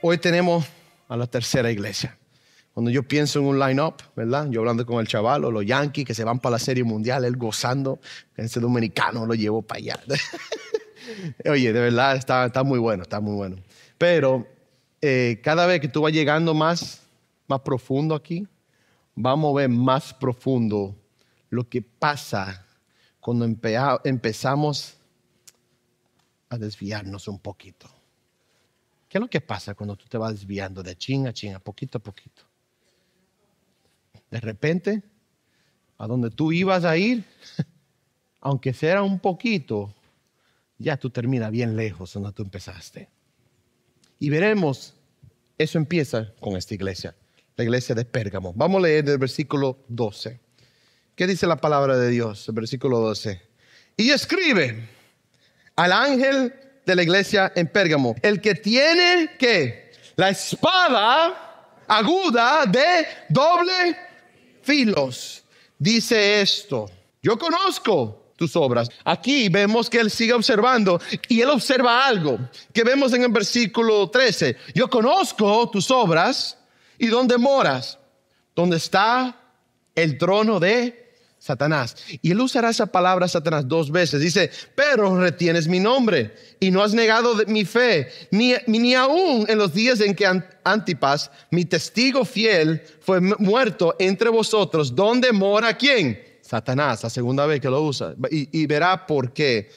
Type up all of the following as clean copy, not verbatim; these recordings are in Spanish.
hoy tenemos a la tercera iglesia. Cuando yo pienso en un line-up, ¿verdad? Yo hablando con el chaval, o los Yankees que se van para la Serie Mundial, él gozando, ese dominicano lo llevo para allá. Oye, de verdad está muy bueno, está muy bueno. Pero cada vez que tú vas llegando más profundo aquí, vamos a ver más profundo lo que pasa cuando empezamos a desviarnos un poquito. ¿Qué es lo que pasa cuando tú te vas desviando de chin a chin, poquito a poquito? De repente, a donde tú ibas a ir, aunque sea un poquito, ya tú terminas bien lejos donde tú empezaste. Y veremos, eso empieza con esta iglesia, la iglesia de Pérgamo. Vamos a leer el versículo 12. ¿Qué dice la palabra de Dios? El versículo 12. Y escribe al ángel de la iglesia en Pérgamo, el que tiene, ¿qué? La espada aguda de doble filos. Dice esto: yo conozco tus obras. Aquí vemos que él sigue observando y él observa algo que vemos en el versículo 13. Yo conozco tus obras y dónde moras, donde está el trono de Satanás. Y él usará esa palabra Satanás 2 veces. Dice, pero retienes mi nombre y no has negado mi fe, ni aún en los días en que Antipas, mi testigo fiel, fue muerto entre vosotros. ¿Dónde mora quién? Satanás, la segunda vez que lo usa. Y verá por qué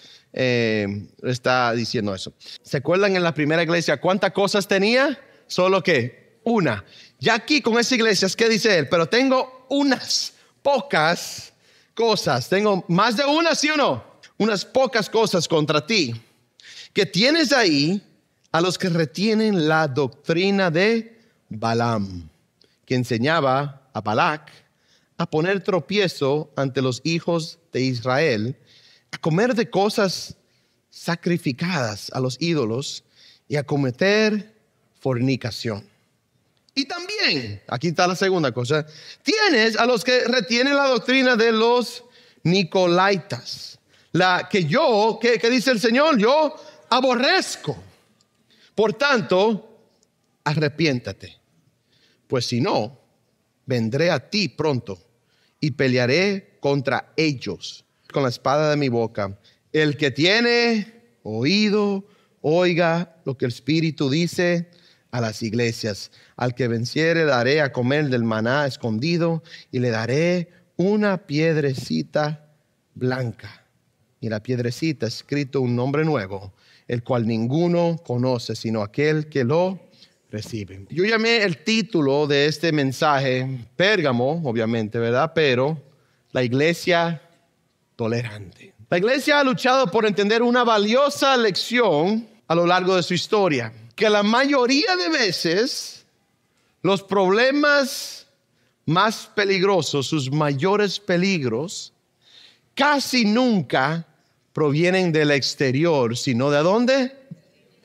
está diciendo eso. ¿Se acuerdan en la primera iglesia cuántas cosas tenía? Solo que una. Ya aquí con esa iglesia, ¿qué dice él? Pero tengo unas pocas cosas. Tengo más de una, ¿sí o no? Unas pocas cosas contra ti. Que tienes ahí a los que retienen la doctrina de Balaam, que enseñaba a Balac a poner tropiezo ante los hijos de Israel, a comer de cosas sacrificadas a los ídolos y a cometer fornicación. Y también, aquí está la segunda cosa, tienes a los que retienen la doctrina de los Nicolaitas, la que que dice el Señor, yo aborrezco. Por tanto, arrepiéntate, pues si no, vendré a ti pronto y pelearé contra ellos con la espada de mi boca. El que tiene oído, oiga lo que el Espíritu dice a las iglesias. Al que venciere daré a comer del maná escondido y le daré una piedrecita blanca. Y la piedrecita escrito un nombre nuevo, el cual ninguno conoce sino aquel que lo recibe. Yo llamé el título de este mensaje Pérgamo, obviamente, ¿verdad? Pero la iglesia tolerante. La iglesia ha luchado por entender una valiosa lección a lo largo de su historia, que la mayoría de veces los problemas más peligrosos, sus mayores peligros, casi nunca provienen del exterior, sino ¿de dónde?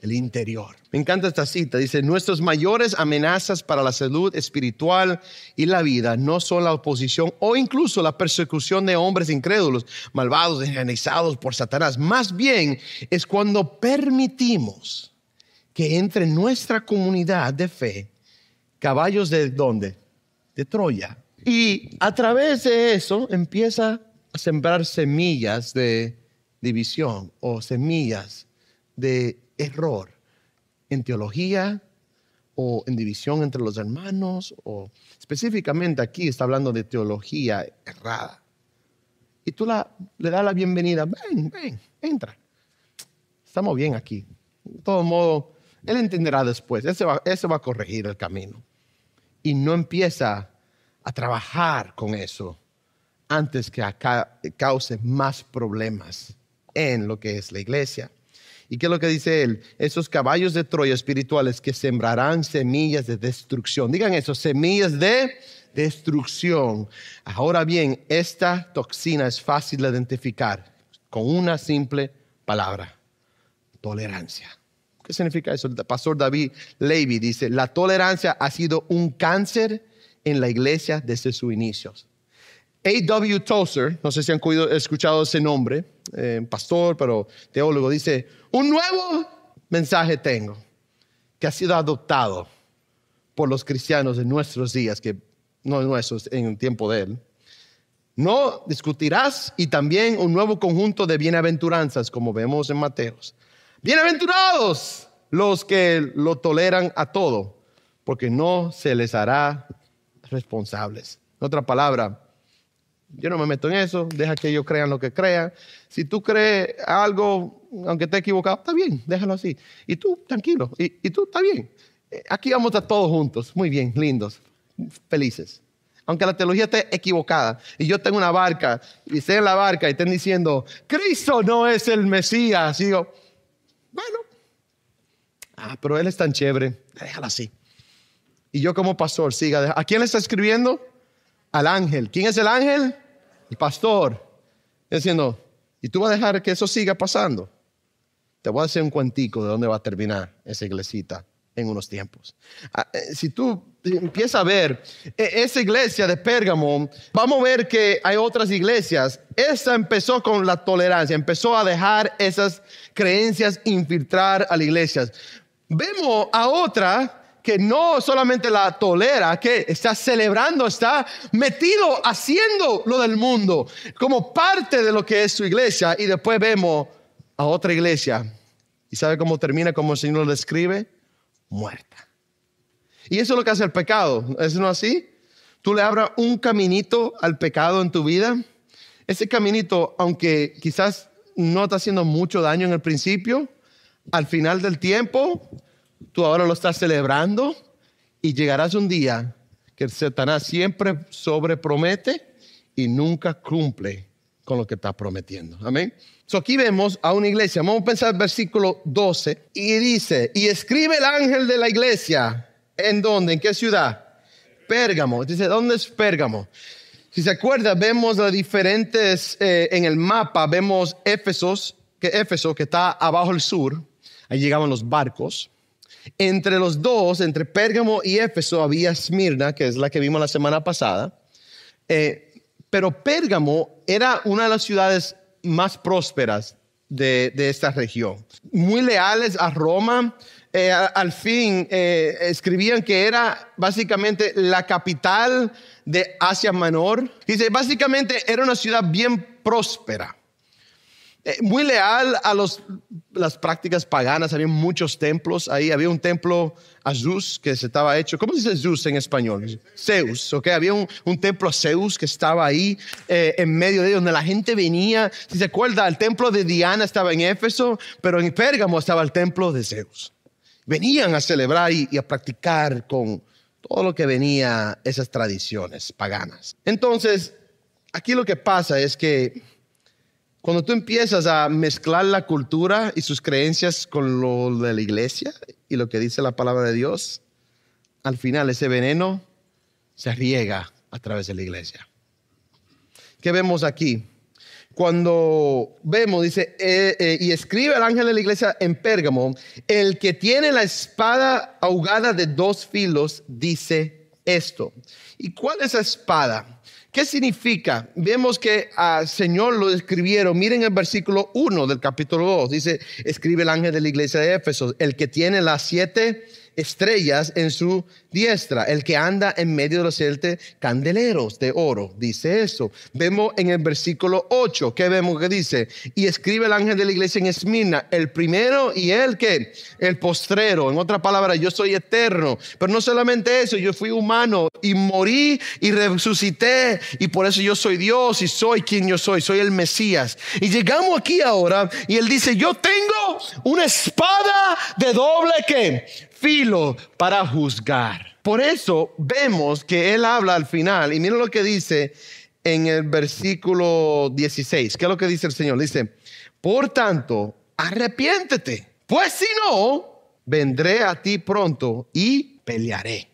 El interior. Me encanta esta cita. Dice, nuestras mayores amenazas para la salud espiritual y la vida no son la oposición o incluso la persecución de hombres incrédulos, malvados, engañados por Satanás. Más bien es cuando permitimos que entre en nuestra comunidad de fe caballos de ¿dónde? De Troya. Y a través de eso empieza a sembrar semillas de división o semillas de error en teología o en división entre los hermanos, o específicamente aquí está hablando de teología errada. Y tú le das la bienvenida, ven, entra. Estamos bien aquí. De todo modo, él entenderá después, eso va a corregir el camino. Y no empieza a trabajar con eso antes que cause más problemas en lo que es la iglesia. ¿Y qué es lo que dice él? Esos caballos de Troya espirituales que sembrarán semillas de destrucción. Digan eso, semillas de destrucción. Ahora bien, esta toxina es fácil de identificar con una simple palabra: tolerancia. ¿Qué significa eso? El pastor David Levy dice, la tolerancia ha sido un cáncer en la iglesia desde sus inicios. A.W. Tozer, no sé si han escuchado ese nombre, pastor, pero teólogo, dice, un nuevo mensaje tengo. que ha sido adoptado por los cristianos en nuestros días, que no es nuestro, en el tiempo de Él. No discutirás, y también un nuevo conjunto de bienaventuranzas, como vemos en Mateos. Bienaventurados los que lo toleran a todo, porque no se les hará responsables. En otra palabra, yo no me meto en eso, deja que ellos crean lo que crean. Si tú crees algo, aunque esté equivocado, está bien, déjalo así. Y tú, tranquilo, y tú, está bien. Aquí vamos a estar todos juntos, muy bien, lindos, felices. Aunque la teología esté equivocada y yo tengo una barca y esté en la barca y estén diciendo, Cristo no es el Mesías. Y digo, bueno, pero Él es tan chévere, déjalo así. Y yo como pastor, siga. ¿A quién le está escribiendo? Al ángel. ¿Quién es el ángel? El pastor. Diciendo, ¿y tú vas a dejar que eso siga pasando? Te voy a hacer un cuentico de dónde va a terminar esa iglesita en unos tiempos. Si tú empiezas a ver esa iglesia de Pérgamo, vamos a ver que hay otras iglesias. Esta empezó con la tolerancia, empezó a dejar esas creencias infiltrar a las iglesias. Vemos a otra que no solamente la tolera, que está celebrando, está metido haciendo lo del mundo como parte de lo que es su iglesia. Y después vemos a otra iglesia. ¿Y sabe cómo termina? Como el Señor lo describe: muerta. Y eso es lo que hace el pecado. ¿Es no así? Tú le abras un caminito al pecado en tu vida. Ese caminito, aunque quizás no está haciendo mucho daño en el principio, al final del tiempo, tú ahora lo estás celebrando y llegarás un día que el Satanás siempre sobrepromete y nunca cumple con lo que está prometiendo. Amén. Aquí vemos a una iglesia. Vamos a pensar el versículo 12 y dice, y escribe el ángel de la iglesia. ¿En dónde? ¿En qué ciudad? Pérgamo. Dice, ¿dónde es Pérgamo? Si se acuerda, vemos las diferentes, en el mapa vemos Éfeso, que está abajo al sur. Ahí llegaban los barcos. Entre los dos, entre Pérgamo y Éfeso, había Esmirna, que es la que vimos la semana pasada. Pero Pérgamo era una de las ciudades más prósperas de esta región. Muy leales a Roma. Al fin escribían que era básicamente la capital de Asia Menor. Dice, básicamente era una ciudad bien próspera. Muy leal a las prácticas paganas. Había muchos templos ahí. Había un templo a Zeus que se estaba hecho. ¿Cómo se dice Zeus en español? Zeus. Okay. Había un templo a Zeus que estaba ahí en medio de ellos, donde la gente venía. Si se acuerda, el templo de Diana estaba en Éfeso, pero en Pérgamo estaba el templo de Zeus. Venían a celebrar y a practicar con todo lo que venía, esas tradiciones paganas. Entonces, aquí lo que pasa es que cuando tú empiezas a mezclar la cultura y sus creencias con lo de la iglesia y lo que dice la palabra de Dios, al final ese veneno se riega a través de la iglesia. ¿Qué vemos aquí? Cuando vemos, dice, y escribe el ángel de la iglesia en Pérgamo, el que tiene la espada ahugada de 2 filos, dice esto. ¿Y cuál es esa espada? ¿Qué significa? Vemos que al Señor lo escribieron. Miren el versículo 1 del capítulo 2. Dice, escribe el ángel de la iglesia de Éfeso, el que tiene las 7 estrellas en su diestra, el que anda en medio de los 7 candeleros de oro. Dice eso. Vemos en el versículo 8, ¿qué vemos que dice? Y escribe el ángel de la iglesia en Esmirna, el primero y el que, el postrero. En otra palabra, yo soy eterno. Pero no solamente eso, yo fui humano y morí y resucité, y por eso yo soy Dios y soy quien yo soy el Mesías. Y llegamos aquí ahora y él dice, yo tengo una espada de doble ¿qué? Filo para juzgar. Por eso vemos que él habla al final, y miren lo que dice en el versículo 16. ¿Qué es lo que dice el Señor? Dice, por tanto, arrepiéntete, pues si no, vendré a ti pronto y pelearé.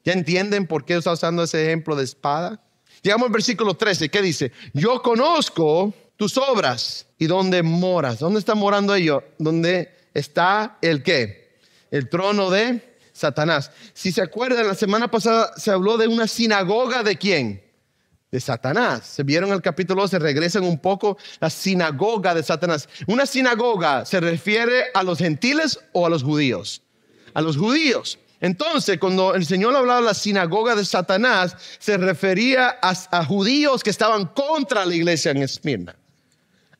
¿Ya entienden por qué está usando ese ejemplo de espada? Llegamos al versículo 13. ¿Qué dice? Yo conozco tus obras y dónde moras. ¿Dónde está morando ellos? ¿Dónde está el qué? El trono de Satanás. Si se acuerdan, la semana pasada se habló de una sinagoga de ¿quién? De Satanás. Se vieron el capítulo 12, regresan un poco, la sinagoga de Satanás. Una sinagoga se refiere a los gentiles o a los judíos. A los judíos. Entonces, cuando el Señor hablaba de la sinagoga de Satanás, se refería a judíos que estaban contra la iglesia en Esmirna.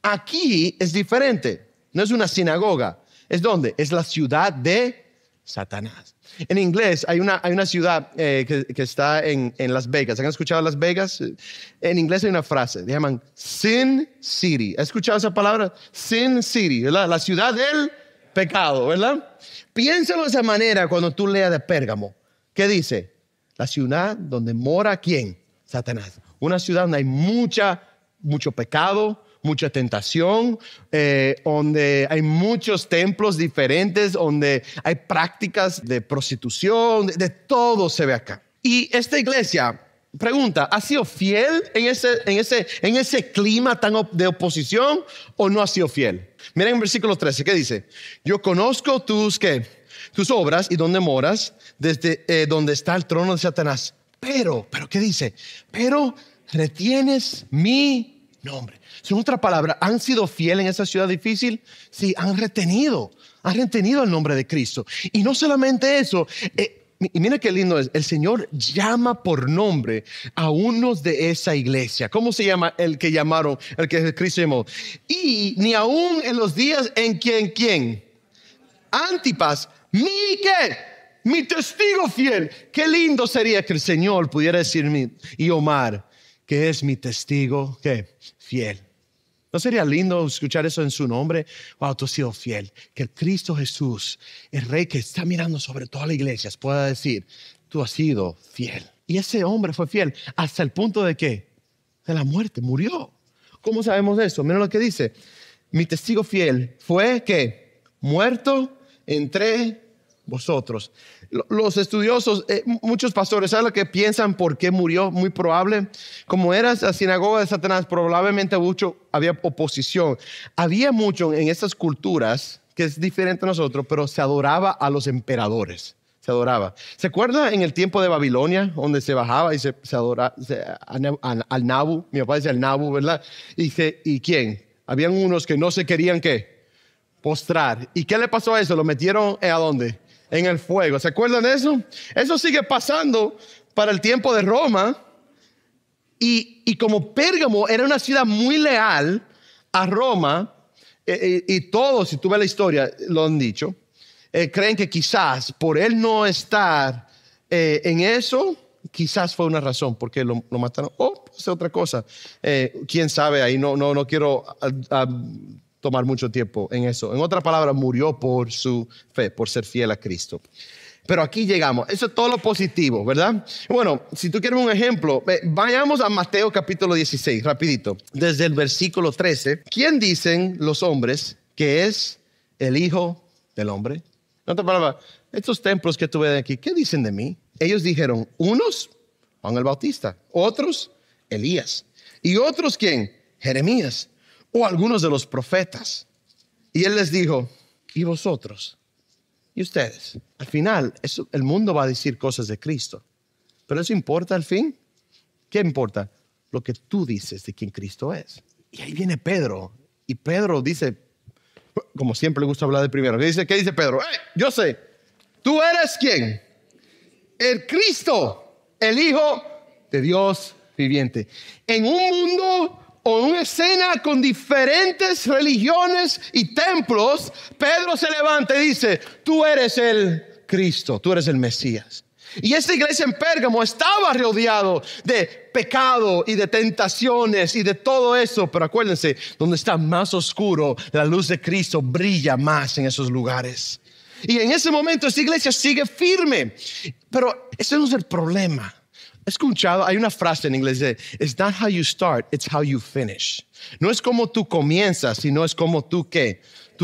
Aquí es diferente. No es una sinagoga. ¿Es dónde? Es la ciudad de Satanás. En inglés hay una ciudad que está en Las Vegas. ¿Han escuchado Las Vegas? En inglés hay una frase. Le llaman Sin City. ¿Has escuchado esa palabra? Sin City, ¿verdad? La ciudad del pecado, ¿verdad? Piénsalo de esa manera cuando tú leas de Pérgamo. ¿Qué dice? La ciudad donde mora ¿quién? Satanás. Una ciudad donde hay mucho pecado, mucha tentación, donde hay muchos templos diferentes, donde hay prácticas de prostitución, de todo se ve acá. Y esta iglesia, pregunta, ¿ha sido fiel en ese clima tan de oposición o no ha sido fiel? Miren en versículo 13, ¿qué dice? Yo conozco tus obras y dónde moras, desde donde está el trono de Satanás. Pero, ¿qué dice? Pero retienes mi nombre. En otra palabra, ¿han sido fieles en esa ciudad difícil? Sí, han retenido el nombre de Cristo. Y no solamente eso, y mira qué lindo es, el Señor llama por nombre a unos de esa iglesia. ¿Cómo se llama el que llamaron, el que Cristo llamó? Y ni aún en los días en ¿quién? Antipas, mi testigo fiel. Qué lindo sería que el Señor pudiera decirme, y Omar, que es mi testigo, ¿qué? Fiel. ¿No sería lindo escuchar eso en su nombre? Wow, tú has sido fiel. Que el Cristo Jesús, el Rey que está mirando sobre toda la iglesia, pueda decir, tú has sido fiel. Y ese hombre fue fiel hasta el punto de que de la muerte, murió. ¿Cómo sabemos eso? Miren lo que dice. Mi testigo fiel fue que muerto entre vosotros. Los estudiosos, muchos pastores, ¿saben lo que piensan por qué murió? Muy probable. Como era la sinagoga de Satanás, probablemente había oposición. Había mucho en estas culturas, que es diferente a nosotros, pero se adoraba a los emperadores. Se adoraba. ¿Se acuerda en el tiempo de Babilonia, donde se bajaba y se adoraba al Nabu? Mi papá dice al Nabu, ¿verdad? ¿Y quién? Habían unos que no se querían, ¿qué? Postrar. ¿Y qué le pasó a eso? ¿Lo metieron a dónde? En el fuego. ¿Se acuerdan de eso? Eso sigue pasando para el tiempo de Roma. Y como Pérgamo era una ciudad muy leal a Roma, y todos, si tú ves la historia, lo han dicho, creen que quizás por él no estar en eso, quizás fue una razón porque lo mataron. O pues otra cosa. Quién sabe ahí. No quiero tomar mucho tiempo en eso. En otra palabra, murió por su fe, por ser fiel a Cristo. Pero aquí llegamos. Eso es todo lo positivo, ¿verdad? Bueno, si tú quieres un ejemplo, vayamos a Mateo capítulo 16, rapidito. Desde el versículo 13. ¿Quién dicen los hombres que es el Hijo del Hombre? En otra palabra, estos templos que tú ves aquí, ¿qué dicen de mí? Ellos dijeron, unos, Juan el Bautista, otros, Elías. ¿Y otros quién? Jeremías. O algunos de los profetas. Y él les dijo, ¿y vosotros? ¿Y ustedes? Al final, el mundo va a decir cosas de Cristo. ¿Pero eso importa al fin? ¿Qué importa? Lo que tú dices de quién Cristo es. Y ahí viene Pedro. Y Pedro dice, como siempre le gusta hablar de primero. ¿Qué dice Pedro? Yo sé, ¿tú eres quién? El Cristo, el Hijo de Dios viviente. En un mundo o una escena con diferentes religiones y templos, Pedro se levanta y dice, tú eres el Cristo, tú eres el Mesías. Y esta iglesia en Pérgamo estaba rodeado de pecado y de tentaciones y de todo eso, pero acuérdense, donde está más oscuro, la luz de Cristo brilla más en esos lugares. Y en ese momento esta iglesia sigue firme, pero ese no es el problema. ¿He escuchado? Hay una frase en inglés de it's not how you start, it's how you finish. No es como tú comienzas, sino es como tú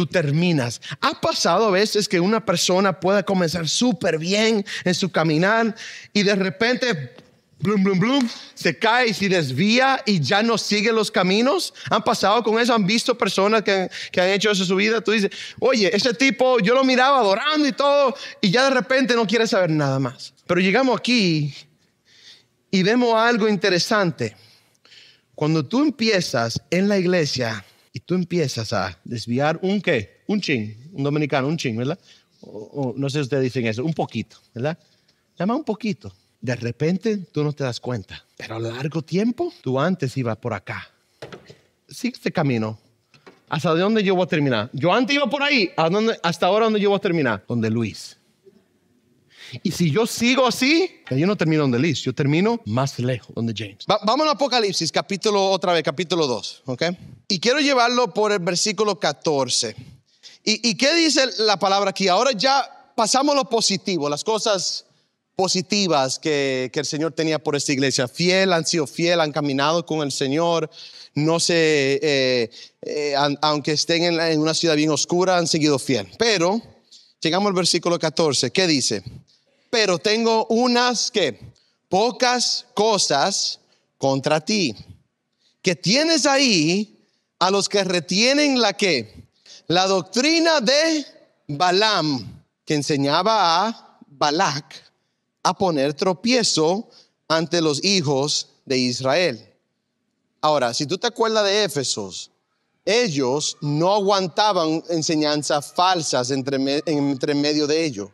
terminas. Ha pasado a veces que una persona pueda comenzar súper bien en su caminar y de repente blum, se cae y se desvía y ya no sigue los caminos. ¿Han pasado con eso? ¿Han visto personas que han hecho eso en su vida? Tú dices, oye, ese tipo yo lo miraba adorando y todo y ya de repente no quiere saber nada más. Pero llegamos aquí y vemos algo interesante. Cuando tú empiezas en la iglesia y tú empiezas a desviar un dominicano, ¿verdad? O no sé si ustedes dicen eso, un poquito, ¿verdad? Nada más un poquito. De repente tú no te das cuenta, pero a largo tiempo tú antes ibas por acá. Sigue este camino. ¿Hasta dónde yo voy a terminar? Yo antes iba por ahí. ¿Hasta ahora dónde yo voy a terminar? Donde Luis. Y si yo sigo así, yo no termino donde Luis, yo termino más lejos, donde James. Vamos a Apocalipsis, capítulo 2, ¿ok? Y quiero llevarlo por el versículo 14. ¿Y qué dice la palabra aquí? Ahora ya pasamos lo positivo, las cosas positivas que el Señor tenía por esta iglesia. Han sido fiel, han caminado con el Señor. No sé, aunque estén en una ciudad bien oscura, han seguido fiel. Pero llegamos al versículo 14. ¿Qué dice? Pero tengo unas pocas cosas contra ti, que tienes ahí a los que retienen la doctrina de Balaam, que enseñaba a Balac a poner tropiezo ante los hijos de Israel. Ahora, si tú te acuerdas de Éfesos, ellos no aguantaban enseñanzas falsas entre medio de ellos.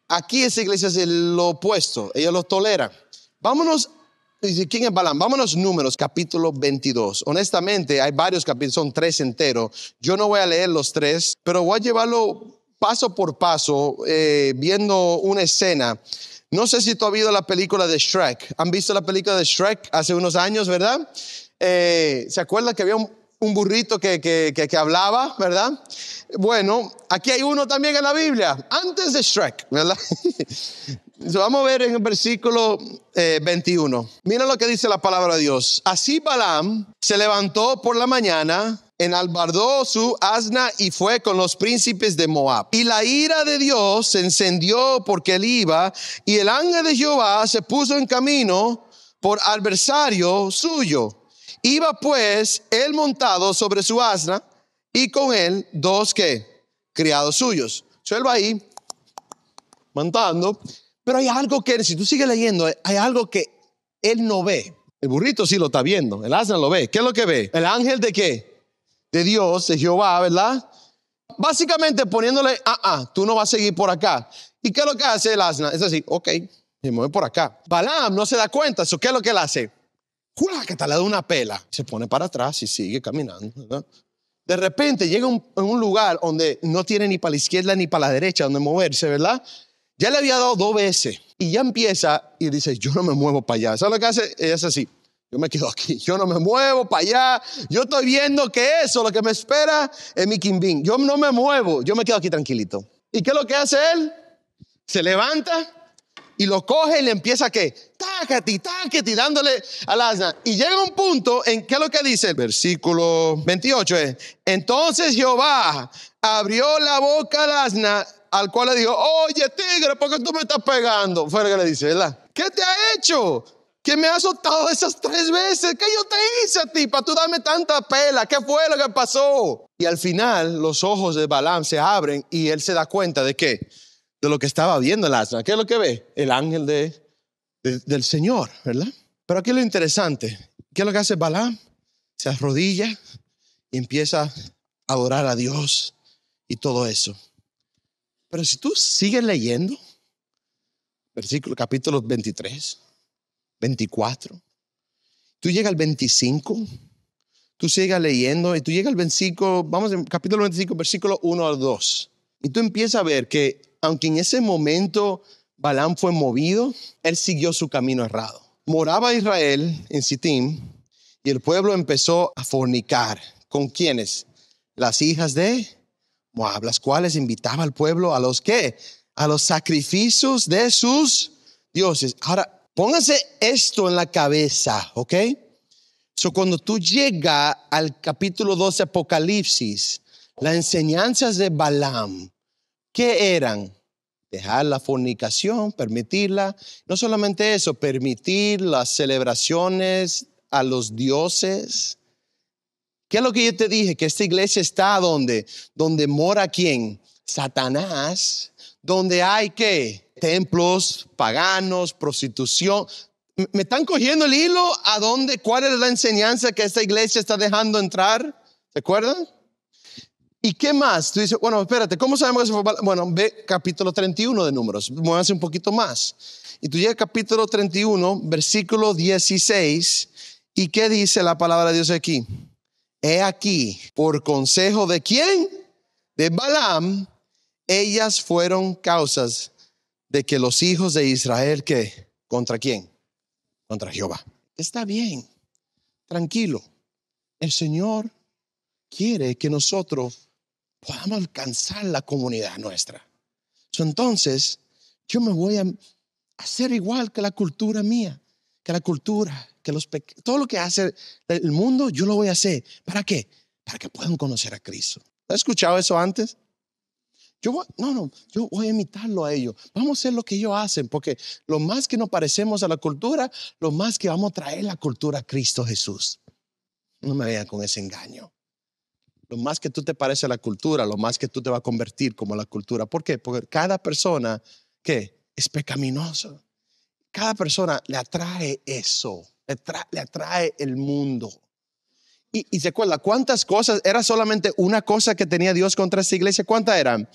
Aquí esa iglesia es lo opuesto, ellos lo toleran. Vámonos, ¿quién es Balaam? Vámonos Números, capítulo 22. Honestamente, hay varios capítulos, son 3 enteros. Yo no voy a leer los 3, pero voy a llevarlo paso por paso, viendo una escena. No sé si tú has visto la película de Shrek. ¿Han visto la película de Shrek hace unos años, verdad? ¿Se acuerdan que había un burrito que hablaba, verdad? Bueno, aquí hay uno también en la Biblia, antes de Shrek, ¿verdad? Vamos a ver en el versículo 21. Mira lo que dice la palabra de Dios. Así Balaam se levantó por la mañana, enalbardó su asna y fue con los príncipes de Moab. Y la ira de Dios se encendió porque él iba, y el ángel de Jehová se puso en camino por adversario suyo. Iba pues él montado sobre su asna y con él 2 criados suyos. Él va ahí montando, pero hay algo que, si tú sigues leyendo, hay algo que él no ve. El burrito sí lo está viendo, el asna lo ve. ¿Qué es lo que ve? El ángel de ¿qué? De Dios, de Jehová, ¿verdad? Básicamente poniéndole, tú no vas a seguir por acá. ¿Y qué es lo que hace el asna? Es así, ok, se mueve por acá. Balaam no se da cuenta, ¿eso qué es lo que él hace? Que te le da una pela, se pone para atrás y sigue caminando, ¿verdad? De repente llega a un lugar donde no tiene ni para la izquierda ni para la derecha donde moverse, ¿verdad? Ya le había dado 2 veces y ya empieza y dice, yo no me muevo para allá. ¿Sabes lo que hace? Es así, yo me quedo aquí, yo no me muevo para allá. Yo estoy viendo que eso, lo que me espera es mi quimbín. Yo no me muevo, yo me quedo aquí tranquilito. ¿Y qué es lo que hace él? Se levanta y lo coge y le empieza tácate, dándole al asna. Y llega un punto en, ¿qué es lo que dice? El versículo 28 es, entonces Jehová abrió la boca al asna, al cual le dijo, oye tigre, ¿por qué tú me estás pegando? Fue lo que le dice, ¿verdad? ¿Qué te ha hecho? Que me has soltado esas 3 veces. ¿Qué yo te hice a ti para tú darme tanta pela? ¿Qué fue lo que pasó? Y al final los ojos de Balaam se abren y él se da cuenta de qué, de lo que estaba viendo el asna. ¿Qué es lo que ve? El ángel del Señor, ¿verdad? Pero aquí lo interesante, ¿qué es lo que hace Balaam? Se arrodilla y empieza a adorar a Dios y todo eso. Pero si tú sigues leyendo, capítulo 23, 24, tú llegas al 25, tú sigues leyendo y tú llegas al 25, vamos en capítulo 25, versículo 1 al 2. Y tú empiezas a ver que aunque en ese momento Balaam fue movido, él siguió su camino errado. Moraba Israel en Sittim y el pueblo empezó a fornicar. ¿Con quiénes? Las hijas de Moab, las cuales invitaba al pueblo a los ¿qué? A los sacrificios de sus dioses. Ahora, póngase esto en la cabeza, ¿ok? Cuando tú llegas al capítulo 12 Apocalipsis, las enseñanzas de Balaam, ¿qué eran? Dejar la fornicación, permitirla. No solamente eso, permitir las celebraciones a los dioses. ¿Qué es lo que yo te dije? Que esta iglesia está donde mora ¿quién? Satanás. Donde hay ¿qué? Templos paganos, prostitución. ¿Me están cogiendo el hilo a dónde? ¿Cuál es la enseñanza que esta iglesia está dejando entrar? ¿Se acuerdan? ¿Y qué más? Tú dices, bueno, espérate, ¿cómo sabemos que eso fue Balaam? Bueno, ve capítulo 31 de Números, muévanse un poquito más. Y tú llegas al capítulo 31, versículo 16, ¿y qué dice la palabra de Dios aquí? He aquí, por consejo de ¿quién? De Balaam, ellas fueron causas de que los hijos de Israel, ¿qué? ¿Contra quién? Contra Jehová. Está bien, tranquilo. El Señor quiere que nosotros podamos alcanzar la comunidad nuestra. Entonces, yo me voy a hacer igual que la cultura mía, que la cultura, que todo lo que hace el mundo, yo lo voy a hacer. ¿Para qué? Para que puedan conocer a Cristo. ¿Has escuchado eso antes? Yo voy a imitarlo a ellos. Vamos a hacer lo que ellos hacen, porque lo más que nos parecemos a la cultura, lo más que vamos a traer la cultura a Cristo Jesús. No me vean con ese engaño. Lo más que tú te pareces a la cultura, lo más que tú te vas a convertir como la cultura. ¿Por qué? Porque cada persona que es pecaminosa, cada persona le atrae eso, le atrae el mundo. Y se acuerda, ¿cuántas cosas? Era solamente una cosa que tenía Dios contra esta iglesia. ¿Cuántas eran?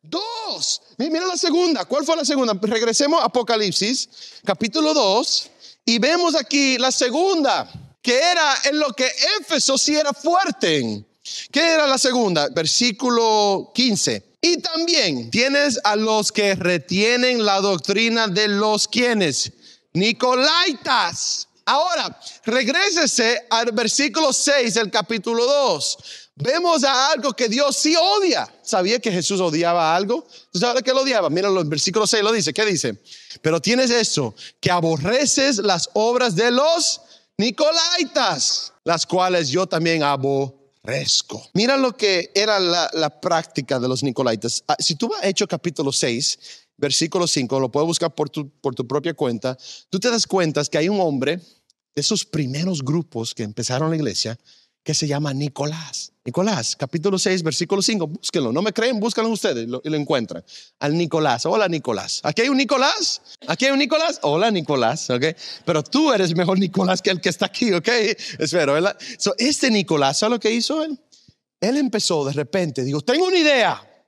2. Mira la segunda. ¿Cuál fue la segunda? Regresemos a Apocalipsis, capítulo 2, y vemos aquí la segunda, que era en lo que Éfeso sí era fuerte. ¿Qué era la segunda? Versículo 15. Y también tienes a los que retienen la doctrina de los quienes, Nicolaitas. Ahora, regrésese al versículo 6 del capítulo 2. Vemos a algo que Dios sí odia. ¿Sabía que Jesús odiaba algo? ¿Tú sabes que lo odiaba? Mira, el versículo 6 lo dice. ¿Qué dice? Pero tienes esto, que aborreces las obras de los Nicolaitas, las cuales yo también aborrezco. Mira lo que era la práctica de los Nicolaitas. Si tú vas a Hechos capítulo 6, versículo 5, lo puedes buscar por tu propia cuenta. Tú te das cuenta que hay un hombre de esos primeros grupos que empezaron la iglesia que se llama Nicolás. Nicolás, capítulo 6, versículo 5, búsquenlo. No me creen, búsquenlo ustedes y lo encuentran. Al Nicolás. Hola, Nicolás. ¿Aquí hay un Nicolás? ¿Aquí hay un Nicolás? Hola, Nicolás. ¿Ok? Pero tú eres mejor Nicolás que el que está aquí. ¿Ok? Espero, ¿verdad? Este Nicolás, ¿sabes lo que hizo él? Él empezó de repente, digo, tengo una idea.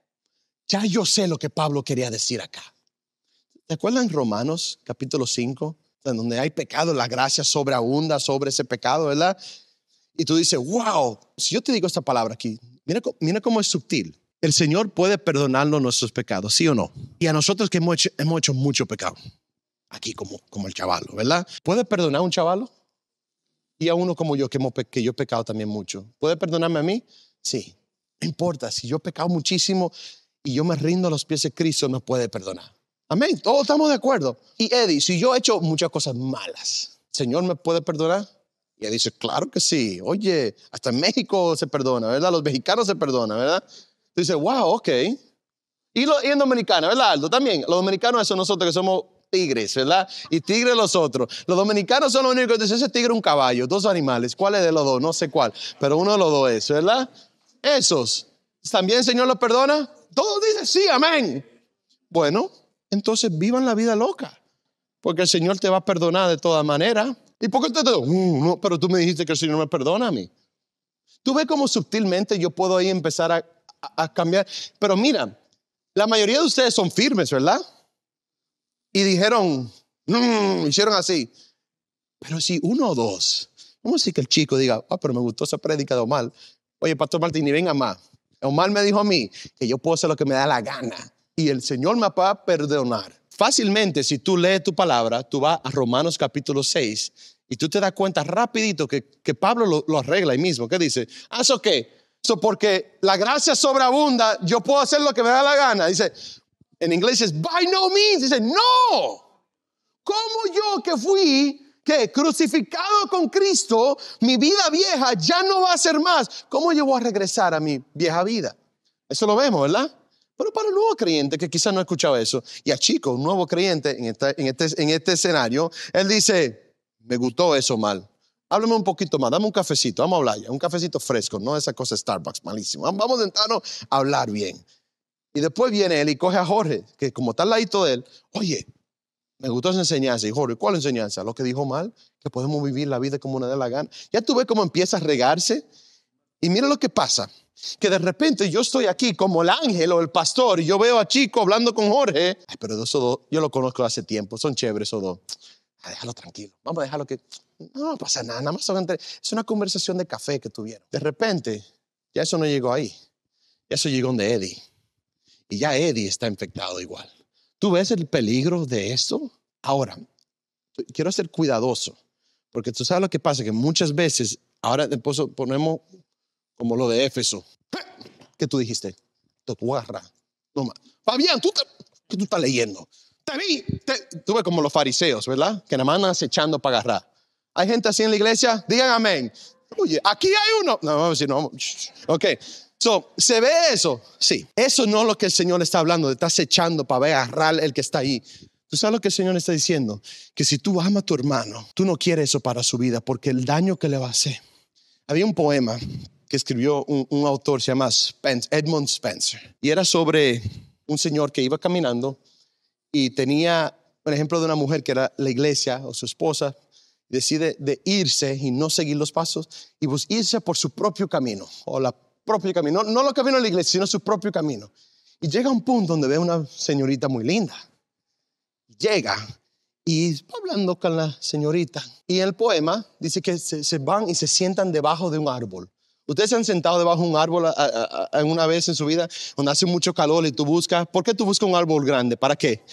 Ya yo sé lo que Pablo quería decir acá. ¿Te acuerdan Romanos capítulo 5? Donde hay pecado, la gracia sobreabunda sobre ese pecado, ¿verdad? Y tú dices, wow, si yo te digo esta palabra aquí, mira cómo es sutil. El Señor puede perdonarnos nuestros pecados, ¿sí o no? Y a nosotros que hemos hecho mucho pecado, aquí como el chavalo, ¿verdad? ¿Puede perdonar a un chavalo? Y a uno como yo, que yo he pecado también mucho. ¿Puede perdonarme a mí? Sí. No importa, si yo he pecado muchísimo y yo me rindo a los pies de Cristo, me puede perdonar. Amén, todos estamos de acuerdo. Y Eddie, si yo he hecho muchas cosas malas, ¿Señor me puede perdonar? Y él dice, claro que sí. Oye, hasta en México se perdona, ¿verdad? Los mexicanos se perdonan, ¿verdad? Tú dices, wow, ok. Y en Dominicana, ¿verdad, Aldo? También, los dominicanos son nosotros que somos tigres, ¿verdad? Y tigres los otros. Los dominicanos son los únicos que dicen, ese tigre es un caballo, dos animales. ¿Cuál es de los dos? No sé cuál, pero uno de los dos es, ¿verdad? Esos. ¿También el Señor los perdona? Todos dicen, sí, amén. Bueno, entonces vivan la vida loca, porque el Señor te va a perdonar de todas maneras. ¿Y por qué te digo? No, pero tú me dijiste que el Señor me perdona a mí. Tú ves cómo sutilmente yo puedo ahí empezar a cambiar. Pero mira, la mayoría de ustedes son firmes, ¿verdad? Y dijeron, hicieron así. Pero si uno o dos, vamos a decir que el chico diga, pero me gustó esa prédica de Omar. Oye, Pastor Martín, ni venga más. Omar me dijo a mí que yo puedo hacer lo que me da la gana. Y el Señor me va a perdonar. Fácilmente, si tú lees tu palabra, tú vas a Romanos capítulo 6 y tú te das cuenta rapidito que Pablo lo arregla ahí mismo. ¿Qué dice? ¿Eso qué? Porque la gracia sobreabunda, yo puedo hacer lo que me da la gana. Dice, en inglés es by no means. Dice, no. ¿Cómo yo que fui crucificado con Cristo, mi vida vieja ya no va a ser más? ¿Cómo yo voy a regresar a mi vieja vida? Eso lo vemos, ¿verdad? Pero para el nuevo creyente que quizás no ha escuchado eso, y a Chico, un nuevo creyente en este escenario, él dice, me gustó eso mal. Háblame un poquito más, dame un cafecito, vamos a hablar ya, un cafecito fresco, no esa cosa Starbucks, malísimo. Vamos a sentarnos a hablar bien. Y después viene él y coge a Jorge, que como está al ladito de él, oye, me gustó esa enseñanza. Y Jorge, ¿cuál enseñanza? Lo que dijo mal, que podemos vivir la vida como nos dé la gana. Ya tú ves cómo empieza a regarse. Y mira lo que pasa, que de repente yo estoy aquí como el ángel o el pastor y yo veo a Chico hablando con Jorge. Ay, pero esos dos, yo lo conozco hace tiempo, son chéveres esos dos. Déjalo tranquilo, vamos a dejarlo que... No pasa nada, nada más es una conversación de café que tuvieron. De repente, ya eso no llegó ahí, ya eso llegó donde Eddie. Y ya Eddie está infectado igual. ¿Tú ves el peligro de esto? Ahora, quiero ser cuidadoso, porque tú sabes lo que pasa, que muchas veces, ahora después ponemos como lo de Éfeso. ¿Qué tú dijiste? Te voy a agarrar. No, Fabián, ¿qué tú estás leyendo? Te vi. Tú ves como los fariseos, ¿verdad? Que nada más andan acechando para agarrar. ¿Hay gente así en la iglesia? Digan amén. Oye, aquí hay uno. No, vamos a decir, no. Ok. ¿Se ve eso? Sí. Eso no es lo que el Señor está hablando, de estar acechando para ver agarrar el que está ahí. ¿Tú sabes lo que el Señor está diciendo? Que si tú amas a tu hermano, tú no quieres eso para su vida, porque el daño que le va a hacer. Había un poema que escribió un autor, se llama Edmund Spencer, y era sobre un señor que iba caminando y tenía un ejemplo de una mujer que era la iglesia o su esposa, decide de irse y no seguir los pasos y pues irse por su propio camino o la propio camino, no lo camino de la iglesia, sino su propio camino. Y llega a un punto donde ve a una señorita muy linda. Llega y va hablando con la señorita. Y el poema dice que se van y se sientan debajo de un árbol. ¿Ustedes se han sentado debajo de un árbol alguna vez en su vida donde hace mucho calor y tú buscas? ¿Por qué tú buscas un árbol grande? ¿Para qué?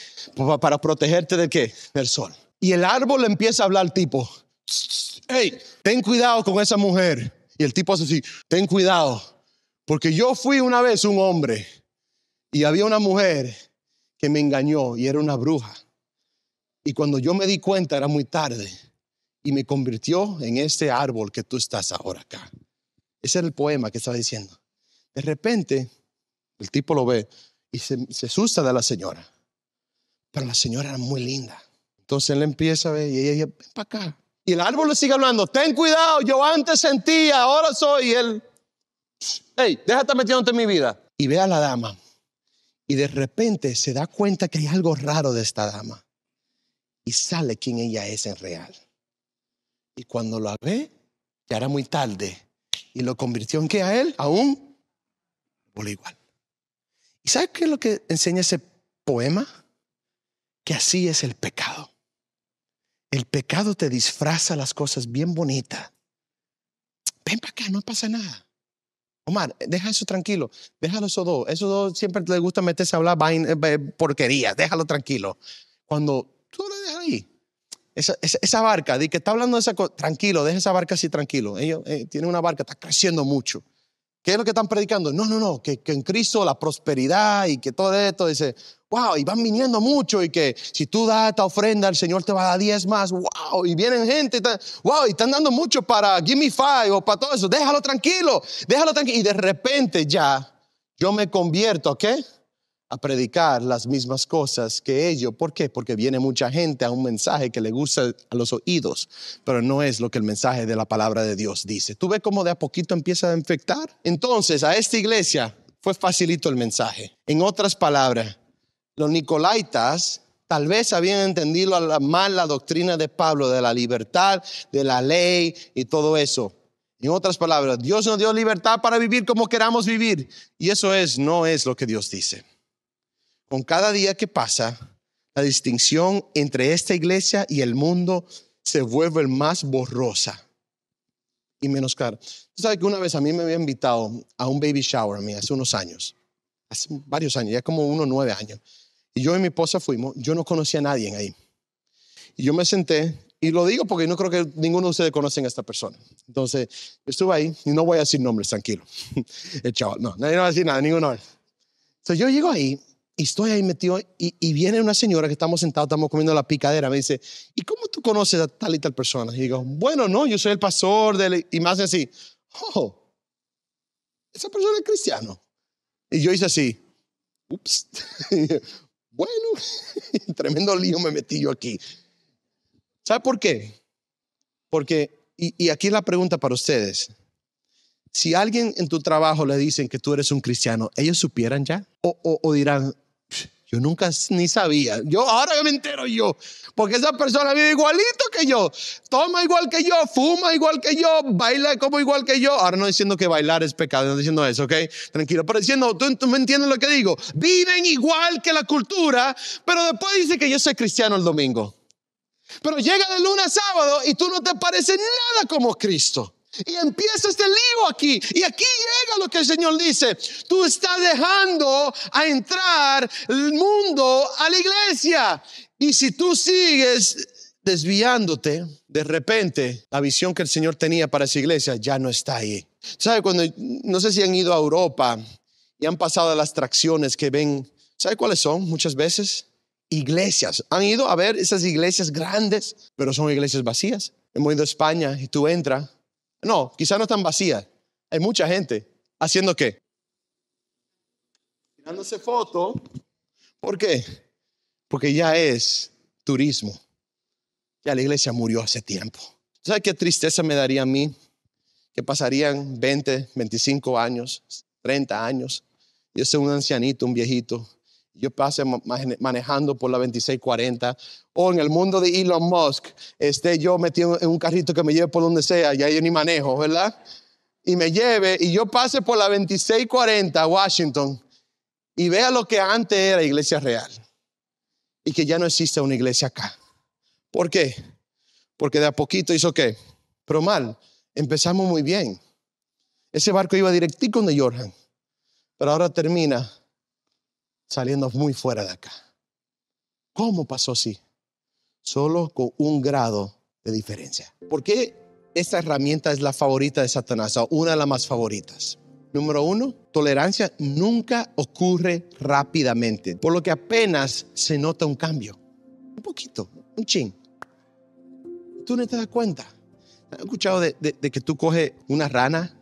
Para protegerte de qué? Del sol. Y el árbol le empieza a hablar al tipo. Hey, ten cuidado con esa mujer. Y el tipo hace así, ten cuidado. Porque yo fui una vez un hombre y había una mujer que me engañó y era una bruja. Y cuando yo me di cuenta era muy tarde y me convirtió en este árbol que tú estás ahora acá. Ese era el poema que estaba diciendo. De repente, el tipo lo ve y se asusta de la señora. Pero la señora era muy linda. Entonces él empieza a ver y ella dice, ven para acá. Y el árbol le sigue hablando, ten cuidado, yo antes sentía, ahora soy. Y él, hey, déjate metiéndote en mi vida. Y ve a la dama. Y de repente se da cuenta que hay algo raro de esta dama. Y sale quién ella es en real. Y cuando la ve, ya era muy tarde. Y lo convirtió en qué a él, a un árbol igual. ¿Y sabe qué es lo que enseña ese poema? Que así es el pecado. El pecado te disfraza las cosas bien bonitas. Ven para acá, no pasa nada. Omar, deja eso tranquilo. Déjalo esos dos. Esos dos siempre les gusta meterse a hablar porquerías. Déjalo tranquilo. Cuando tú lo dejas ahí, esa barca, de que está hablando de esa cosa, tranquilo, deja esa barca así tranquilo. Ellos tienen una barca, está creciendo mucho. ¿Qué es lo que están predicando? No, que en Cristo la prosperidad y que todo esto, dice, wow, y van viniendo mucho y que si tú das esta ofrenda, el Señor te va a dar 10 más, wow, y vienen gente, wow, y están dando mucho para Give Me Five o para todo eso, déjalo tranquilo, y de repente ya yo me convierto, ¿a qué? A predicar las mismas cosas que ellos. ¿Por qué? Porque viene mucha gente a un mensaje que le gusta a los oídos, pero no es lo que el mensaje de la palabra de Dios dice. ¿Tú ves cómo de a poquito empieza a infectar? Entonces, a esta iglesia fue facilito el mensaje. En otras palabras, los nicolaitas tal vez habían entendido mal la doctrina de Pablo de la libertad, de la ley y todo eso. En otras palabras, Dios nos dio libertad para vivir como queramos vivir. Y eso no es lo que Dios dice. Con cada día que pasa, la distinción entre esta iglesia y el mundo se vuelve más borrosa y menos clara. Tú sabes que una vez a mí me había invitado a un baby shower a mí hace unos años, hace varios años, ya como unos 9 años. Y yo y mi esposa fuimos, yo no conocía a nadie ahí. Y yo me senté, y lo digo porque no creo que ninguno de ustedes conocen a esta persona. Entonces, yo estuve ahí, y no voy a decir nombres, tranquilo. El chaval, nadie va a decir nada, ninguno. Entonces yo llego ahí, y estoy ahí metido y viene una señora que estamos sentados, estamos comiendo la picadera. Me dice, ¿y cómo tú conoces a tal y tal persona? Y digo, bueno, no, yo soy el pastor y me hace así, oh, esa persona es cristiano. Y yo hice así, ups, bueno, tremendo lío me metí yo aquí. ¿Sabe por qué? Porque, y aquí la pregunta para ustedes. Si alguien en tu trabajo le dicen que tú eres un cristiano, ¿ellos supieran ya? ¿O dirán, Yo nunca ni sabía. Ahora me entero yo. Porque esa persona vive igualito que yo. Toma igual que yo, fuma igual que yo, baila como igual que yo. Ahora no diciendo que bailar es pecado, no diciendo eso, ¿ok? Tranquilo. Pero diciendo, ¿tú me entiendes lo que digo? Viven igual que la cultura, pero después dice que yo soy cristiano el domingo. Pero llega de lunes a sábado y tú no te pareces nada como Cristo. Y empieza este lío aquí. Y aquí llega lo que el Señor dice. Tú estás dejando a entrar el mundo a la iglesia. Y si tú sigues desviándote, de repente la visión que el Señor tenía para esa iglesia ya no está ahí. ¿Sabe? No sé si han ido a Europa y han pasado las atracciones que ven. ¿Sabe cuáles son? Muchas veces iglesias. Han ido a ver esas iglesias grandes, pero son iglesias vacías. Hemos ido a España y tú entras. No, quizás no están vacías. Hay mucha gente. ¿Haciendo qué? Tirándose foto. ¿Por qué? Porque ya es turismo. Ya la iglesia murió hace tiempo. ¿Sabes qué tristeza me daría a mí? Que pasarían 20, 25 años, 30 años. Yo soy un ancianito, un viejito. Yo pase manejando por la 2640 o en el mundo de Elon Musk, yo metido en un carrito que me lleve por donde sea, ya yo ni manejo, ¿verdad? Y me lleve y yo pase por la 2640 Washington y vea lo que antes era Iglesia Real y que ya no existe una iglesia acá. ¿Por qué? Porque de a poquito hizo ¿qué? Pero mal, empezamos muy bien. Ese barco iba directico de Jordan, pero ahora termina saliendo muy fuera de acá. ¿Cómo pasó así? Solo con un grado de diferencia. ¿Por qué esta herramienta es la favorita de Satanás? O una de las más favoritas. Número 1, tolerancia nunca ocurre rápidamente, por lo que apenas se nota un cambio. Un poquito, un chin. Tú no te das cuenta. ¿Has escuchado de que tú coges una rana,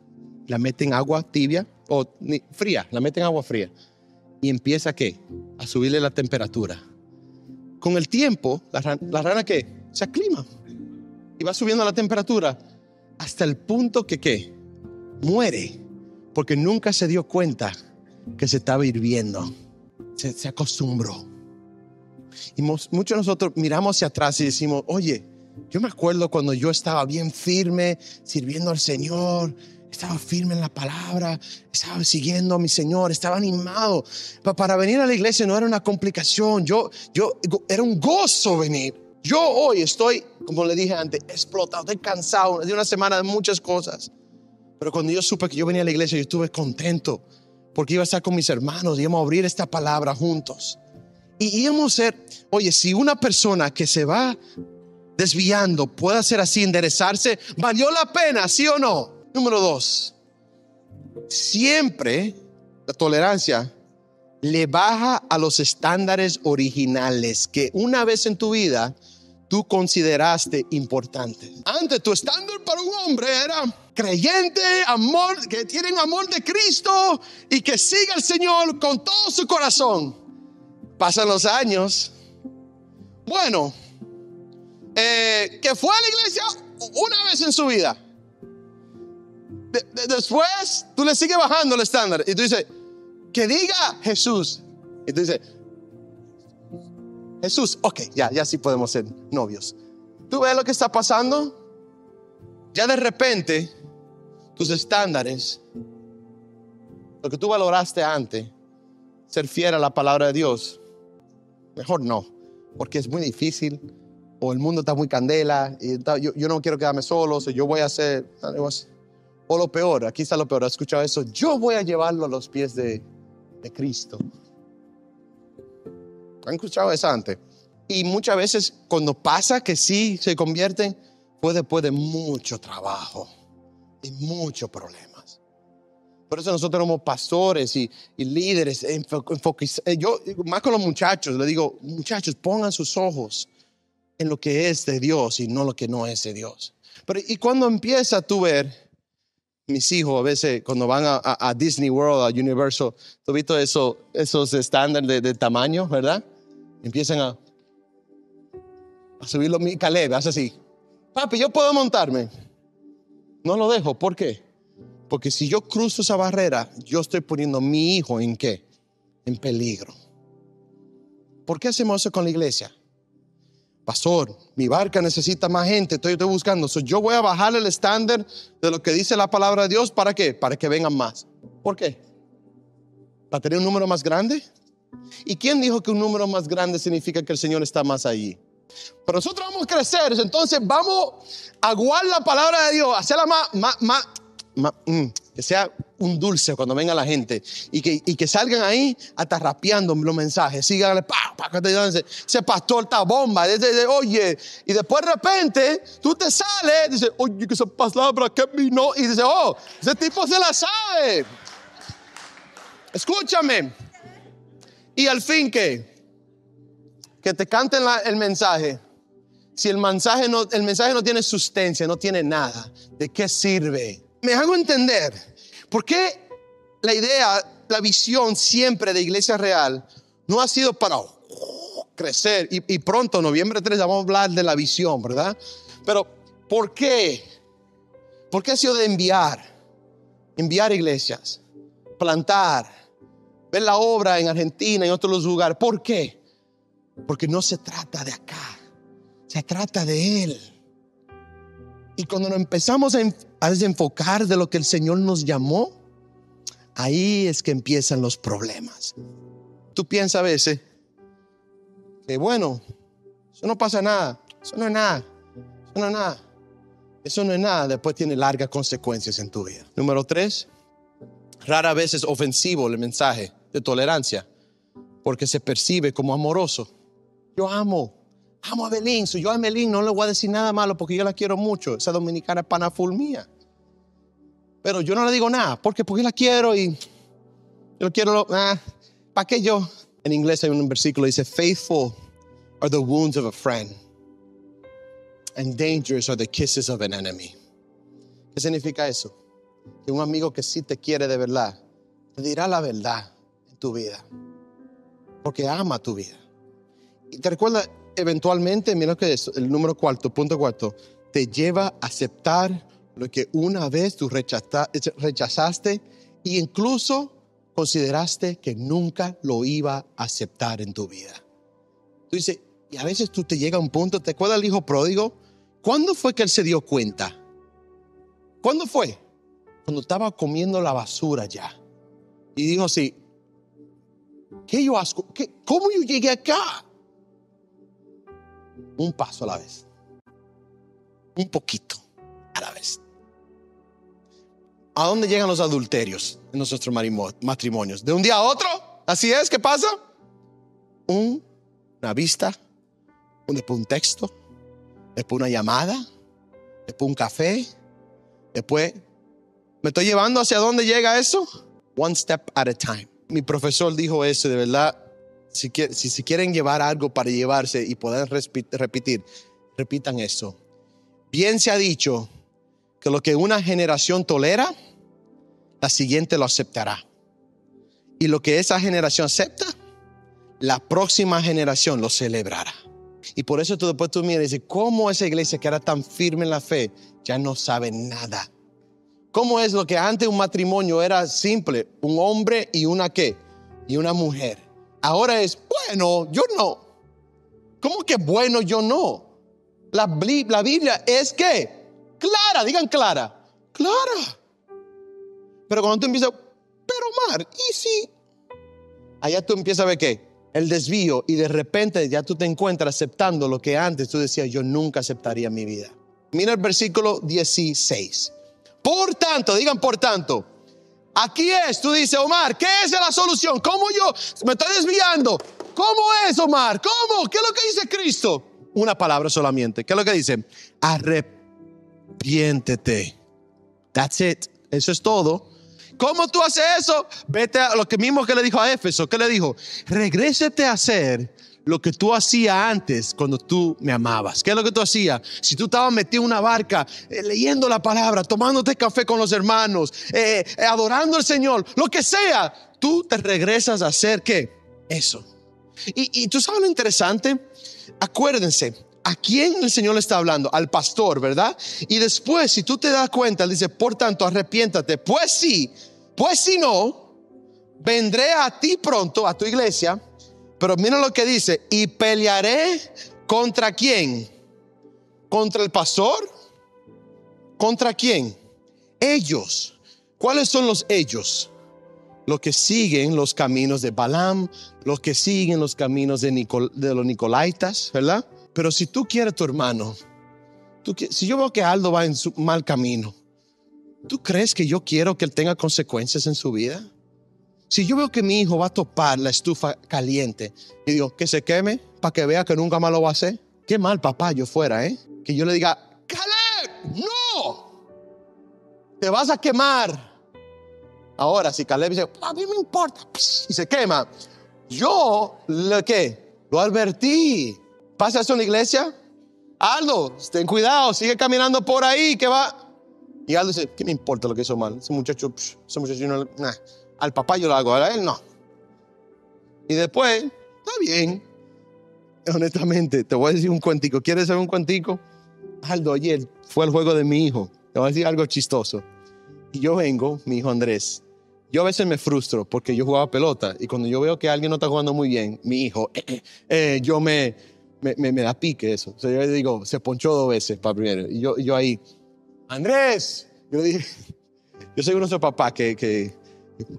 la metes en agua tibia o fría, la metes en agua fría? Y empieza ¿qué? A subirle la temperatura. Con el tiempo, la rana ¿qué? Se aclima y va subiendo la temperatura hasta el punto que ¿qué? Muere, porque nunca se dio cuenta que se estaba hirviendo. Se acostumbró. Y muchos de nosotros miramos hacia atrás y decimos, oye, yo me acuerdo cuando yo estaba bien firme, sirviendo al Señor. Estaba firme en la palabra, estaba siguiendo a mi Señor, estaba animado. Para venir a la iglesia no era una complicación, era un gozo venir. Yo hoy estoy, como le dije antes, explotado, estoy cansado de una semana de muchas cosas. Pero cuando yo supe que yo venía a la iglesia, yo estuve contento porque iba a estar con mis hermanos, íbamos a abrir esta palabra juntos. Y íbamos a ser, oye, si una persona que se va desviando puede hacer así, enderezarse, ¿valió la pena, sí o no? Número 2, siempre la tolerancia le baja a los estándares originales que una vez en tu vida tú consideraste importantes. Antes tu estándar para un hombre era creyente, amor, que tienen amor de Cristo y que siga al Señor con todo su corazón. Pasan los años. Bueno, que fue a la iglesia una vez en su vida. Después tú le sigues bajando el estándar y tú dices, que diga Jesús. Y tú dices, Jesús, ok, ya sí podemos ser novios. ¿Tú ves lo que está pasando? Ya de repente tus estándares, lo que tú valoraste antes, ser fiel a la palabra de Dios, mejor no, porque es muy difícil, o el mundo está muy candela y yo no quiero quedarme solo, so yo voy a hacer algo así. O lo peor, aquí está lo peor, ¿has escuchado eso? Yo voy a llevarlo a los pies de Cristo. ¿Han escuchado eso antes? Y muchas veces cuando pasa que sí se convierten, fue después de mucho trabajo y muchos problemas. Por eso nosotros somos pastores y líderes. Yo más con los muchachos, le digo, muchachos, pongan sus ojos en lo que es de Dios y no lo que no es de Dios. Pero y cuando empieza tú ver, mis hijos a veces cuando van a Disney World, a Universal, ¿tú has visto esos estándares de tamaño, verdad? Empiezan a subirlo. Caleb hace así, papi, yo puedo montarme. No lo dejo, ¿por qué? Porque si yo cruzo esa barrera, yo estoy poniendo a mi hijo ¿en qué? En peligro. ¿Por qué hacemos eso con la iglesia? Pastor, mi barca necesita más gente, estoy buscando. Yo voy a bajar el estándar de lo que dice la palabra de Dios. ¿Para qué? Para que vengan más. ¿Por qué? ¿Para tener un número más grande? ¿Y quién dijo que un número más grande significa que el Señor está más allí? Pero nosotros vamos a crecer, entonces vamos a aguar la palabra de Dios, hacerla más, que sea un dulce cuando venga la gente y que salgan ahí hasta rapeando los mensajes, síganle, ese pastor está bomba, oye, y después de repente tú te sales, dices, oye, que esa palabra que vino, y dices, oh, ese tipo se la sabe. Escúchame. Y al fin que te canten el mensaje. Si el mensaje no tiene sustancia, no tiene nada, ¿de qué sirve? Me hago entender. ¿Por qué la idea, la visión siempre de Iglesia Real no ha sido para crecer? Y pronto, noviembre 3, vamos a hablar de la visión, ¿verdad? Pero, ¿por qué? ¿Por qué ha sido de enviar iglesias, plantar, ver la obra en Argentina, en otros lugares? ¿Por qué? Porque no se trata de acá, se trata de Él. Y cuando nos empezamos a desenfocar de lo que el Señor nos llamó, ahí es que empiezan los problemas. Tú piensas a veces que bueno, eso no pasa nada, eso no es nada, eso no es nada. Eso no es nada, después tiene largas consecuencias en tu vida. Número 3, rara vez es ofensivo el mensaje de tolerancia, porque se percibe como amoroso. Yo amo a Belín. Si yo a Belín no le voy a decir nada malo porque yo la quiero mucho. Esa dominicana es pana full mía. Pero yo no le digo nada porque la quiero y yo quiero. ¿Para qué yo? En inglés hay un versículo que dice: Faithful are the wounds of a friend, and dangerous are the kisses of an enemy. ¿Qué significa eso? Que un amigo que sí te quiere de verdad te dirá la verdad en tu vida, porque ama tu vida. Y te recuerda eventualmente, mira que es el número 4, punto 4, te lleva a aceptar lo que una vez tú rechazaste e incluso consideraste que nunca lo iba a aceptar en tu vida. Tú dices, y a veces tú te llega a un punto, ¿te acuerdas del hijo pródigo? ¿Cuándo fue que él se dio cuenta? ¿Cuándo fue? Cuando estaba comiendo la basura ya. Y dijo así, ¿qué yo hago? ¿Cómo yo llegué acá? Un paso a la vez. Un poquito a la vez. ¿A dónde llegan los adulterios en nuestros matrimonios? ¿De un día a otro? ¿Así es? ¿Qué pasa? Una vista, después un texto, después una llamada, después un café, después... ¿Me estoy llevando hacia dónde llega eso? One step at a time. Mi profesor dijo eso, de verdad. Si se quieren llevar algo para llevarse y poder repetir, repitan eso. Bien se ha dicho que lo que una generación tolera, la siguiente lo aceptará. Y lo que esa generación acepta, la próxima generación lo celebrará. Y por eso después tú miras y dices, ¿cómo esa iglesia que era tan firme en la fe ya no sabe nada? ¿Cómo es lo que antes un matrimonio era simple? Un hombre y una ¿qué? Y una mujer. Ahora es, bueno, yo no. ¿Cómo que bueno, yo no? La Biblia es ¿qué? Clara, digan clara. Clara. Pero cuando tú empiezas, pero Omar, ¿y si? Allá tú empiezas a ver ¿qué? El desvío, y de repente ya tú te encuentras aceptando lo que antes tú decías, yo nunca aceptaría en mi vida. Mira el versículo 16. Por tanto, digan por tanto. Aquí es, tú dices, Omar, ¿qué es la solución? ¿Cómo yo me estoy desviando? ¿Cómo es, Omar? ¿Cómo? ¿Qué es lo que dice Cristo? Una palabra solamente. ¿Qué es lo que dice? Arrepiéntete. That's it. Eso es todo. ¿Cómo tú haces eso? Vete a lo que mismo que le dijo a Éfeso. ¿Qué le dijo? Regrésate a hacer lo que tú hacías antes cuando tú me amabas. ¿Qué es lo que tú hacías? Si tú estabas metido en una barca, leyendo la palabra, tomándote café con los hermanos, adorando al Señor, lo que sea, tú te regresas a hacer ¿qué? Eso. Y tú sabes lo interesante, acuérdense, ¿a quién el Señor le está hablando? Al pastor, ¿verdad? Y después, si tú te das cuenta, él dice, por tanto, arrepiéntate. Pues sí, pues si no, vendré a ti pronto, a tu iglesia, Pero mira lo que dice, y pelearé ¿contra quién? ¿Contra el pastor? ¿Contra quién? Ellos. ¿Cuáles son los ellos? Los que siguen los caminos de Balaam, los que siguen los caminos de los Nicolaitas, ¿verdad? Pero si tú quieres tu hermano, si yo veo que Aldo va en su mal camino, ¿tú crees que yo quiero que él tenga consecuencias en su vida? Si yo veo que mi hijo va a topar la estufa caliente y digo, que se queme para que vea que nunca más lo va a hacer. Qué mal papá yo fuera, que yo le diga, Caleb, no, te vas a quemar. Ahora, si Caleb dice, a mí me importa, y se quema, yo lo advertí. ¿Pasa eso en la iglesia? Aldo, ten cuidado, sigue caminando por ahí, que va. Y Aldo dice, ¿qué me importa lo que hizo mal? Ese muchacho no, nah. Al papá yo lo hago, a él no. Y después, está bien. Honestamente, te voy a decir un cuentico. ¿Quieres saber un cuentico? Aldo, ayer fue el juego de mi hijo. Te voy a decir algo chistoso. Y yo vengo, mi hijo Andrés. Yo a veces me frustro porque yo jugaba pelota. Y cuando yo veo que alguien no está jugando muy bien, mi hijo, yo me da pique eso. O sea, yo le digo, se ponchó 2 veces para primero. Y yo ahí, Andrés, yo le dije, yo soy uno de esos papás que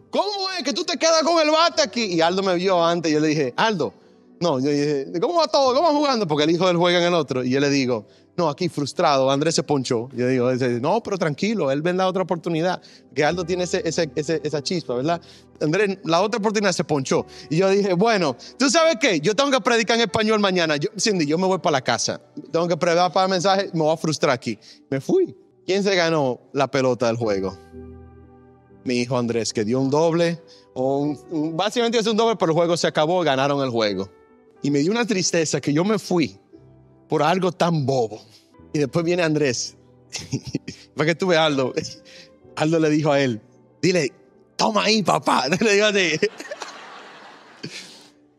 ¿cómo es que tú te quedas con el bate aquí? Y Aldo me vio antes y yo le dije, Aldo, no, yo dije, ¿cómo va todo? ¿Cómo va jugando? Porque el hijo de él juega en el otro. Y yo le digo, no, aquí frustrado, Andrés se ponchó. Yo digo, no, pero tranquilo, él vendrá otra oportunidad. Que Aldo tiene esa chispa, ¿verdad? Andrés, la otra oportunidad se ponchó. Y yo dije, bueno, ¿tú sabes qué? Yo tengo que predicar en español mañana. Cindy, yo me voy para la casa. Tengo que predicar para el mensaje, me voy a frustrar aquí. Me fui. ¿Quién se ganó la pelota del juego? Mi hijo Andrés, que dio un doble. Básicamente es un doble, pero el juego se acabó y ganaron el juego. Y me dio una tristeza que yo me fui por algo tan bobo. Y después viene Andrés. Para que tú veas Aldo. Aldo le dijo a él, dile, toma ahí, papá. Le digo así.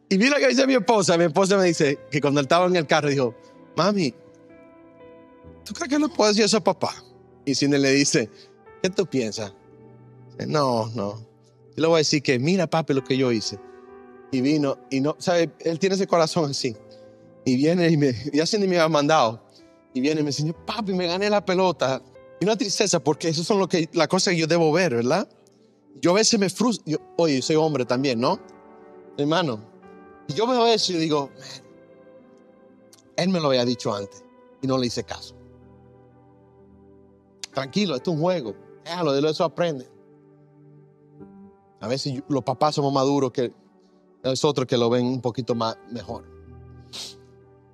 Y mira que dice mi esposa. Mi esposa me dice que cuando él estaba en el carro dijo, mami, ¿tú crees que le puedo decir eso a papá? Y Cindy le dice, ¿qué tú piensas? No. Yo le voy a decir que mira, papi, lo que yo hice. Y vino, y no, ¿sabe? Él tiene ese corazón así. Y viene y así ni me había mandado. Y viene y me dice, papi, me gané la pelota. Y una tristeza porque eso son las cosas que yo debo ver, ¿verdad? Yo a veces me frustro. Oye, soy hombre también, ¿no? Hermano. Y yo veo eso y digo, él me lo había dicho antes. Y no le hice caso. Tranquilo, esto es un juego. Déjalo, de eso aprende. A veces los papás somos maduros que nosotros que lo ven un poquito mejor.